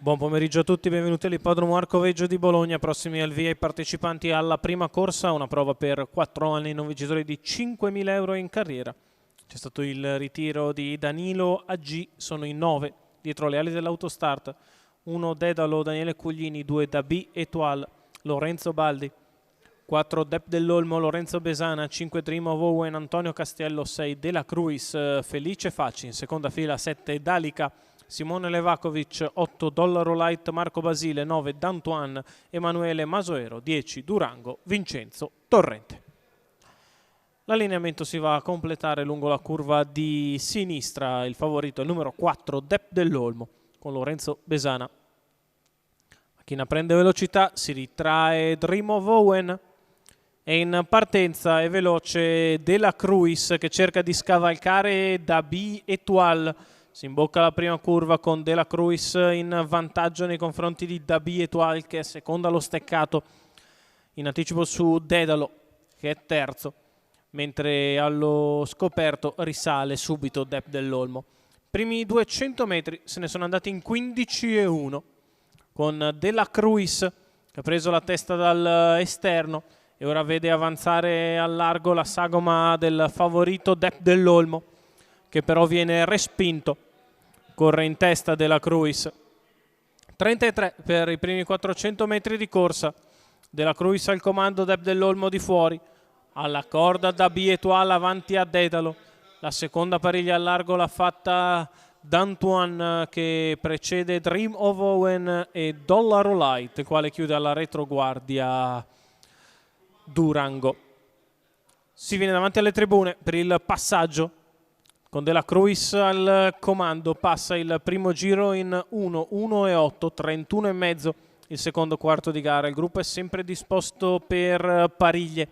Buon pomeriggio a tutti, benvenuti all'ippodromo Arcoveggio di Bologna. Prossimi al via i partecipanti alla prima corsa, una prova per 4 anni non vincitori di 5.000 euro in carriera. C'è stato il ritiro di Danilo AG, sono in 9 dietro le ali dell'Autostart. 1 Dedalo, Daniele Cuglini, 2 Dabi Etoile, Lorenzo Baldi, 4 Dep dell'Olmo, Lorenzo Besana, 5 Dream of Owen, Antonio Castiello, 6 Dela Cruis, Felice Facci, in seconda fila 7 Dalica, Simone Levakovic, 8 Dollaro Light, Marco Basile, 9 D'Antoine, Emanuele Masoero, 10 Durango, Vincenzo Torrente. L'allineamento si va a completare lungo la curva di sinistra, il favorito è il numero 4 Dep dell'Olmo con Lorenzo Besana. Macchina prende velocità, si ritrae Dream of Owen e in partenza è veloce Dela Cruis che cerca di scavalcare Dabi Etoile. Si imbocca la prima curva con Dela Cruis in vantaggio nei confronti di Dabi Etoile che è seconda allo steccato, in anticipo su Dedalo che è terzo, mentre allo scoperto risale subito Dep dell'Olmo. Primi 200 metri se ne sono andati in 15:1 con Dela Cruis che ha preso la testa dall'esterno e ora vede avanzare al largo la sagoma del favorito Dep dell'Olmo, che però viene respinto. Corre in testa Dela Cruis. 33 per i primi 400 metri di corsa. Dela Cruis al comando, Dep dell'Olmo di fuori. Alla corda Dabi Etoile avanti a Dedalo. La seconda pariglia al largo l'ha fatta D'Antoine che precede Dream of Owen e Dollaro Light, il quale chiude alla retroguardia Durango. Si viene davanti alle tribune per il passaggio con Dela Cruis al comando. Passa il primo giro in 1:1:8, 31,5 il secondo quarto di gara. Il gruppo è sempre disposto per pariglie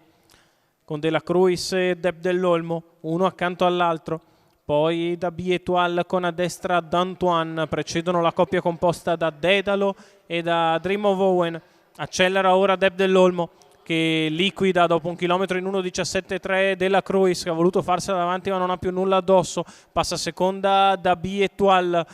con Dela Cruis e Dep dell'Olmo, uno accanto all'altro. Poi Dabi Etoile con a destra D'Antoine, precedono la coppia composta da Dedalo e da Dream of Owen. Accelera ora Dep dell'Olmo che liquida dopo un chilometro in 1:17,3 Dela Cruis che ha voluto farsela davanti ma non ha più nulla addosso. Passa seconda Dabi Etoile,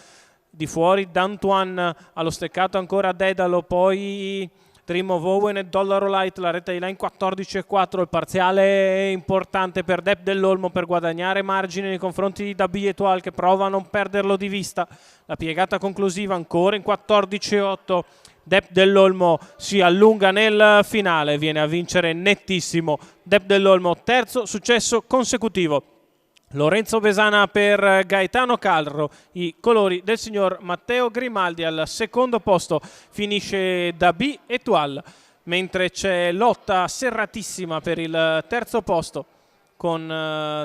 di fuori D'Antoine, allo steccato ancora Dedalo, poi Dream of Owen e Dollaro Light, la retta di là in 14,4. Il parziale è importante per Dep dell'Olmo per guadagnare margine nei confronti di Dabi Etoile che prova a non perderlo di vista. La piegata conclusiva ancora in 14,8. Dep dell'Olmo si allunga nel finale, viene a vincere nettissimo. Dep dell'Olmo, terzo successo consecutivo. Lorenzo Besana per Gaetano Carro, i colori del signor Matteo Grimaldi. Al secondo posto finisce Dabi Etoile, mentre c'è lotta serratissima per il terzo posto con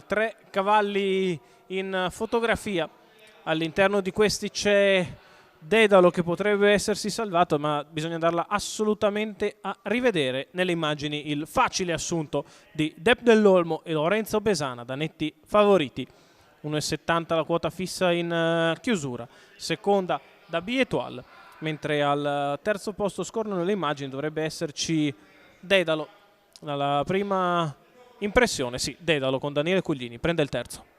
3 cavalli in fotografia. All'interno di questi c'è Dedalo che potrebbe essersi salvato, ma bisogna andarla assolutamente a rivedere nelle immagini. Il facile assunto di Dep dell'Olmo e Lorenzo Besana da netti favoriti. 1,70 la quota fissa in chiusura. Seconda Dabi Etoile, mentre al terzo posto, scorrono le immagini, dovrebbe esserci Dedalo. Dalla prima impressione, sì, Dedalo con Daniele Cuglini prende il terzo.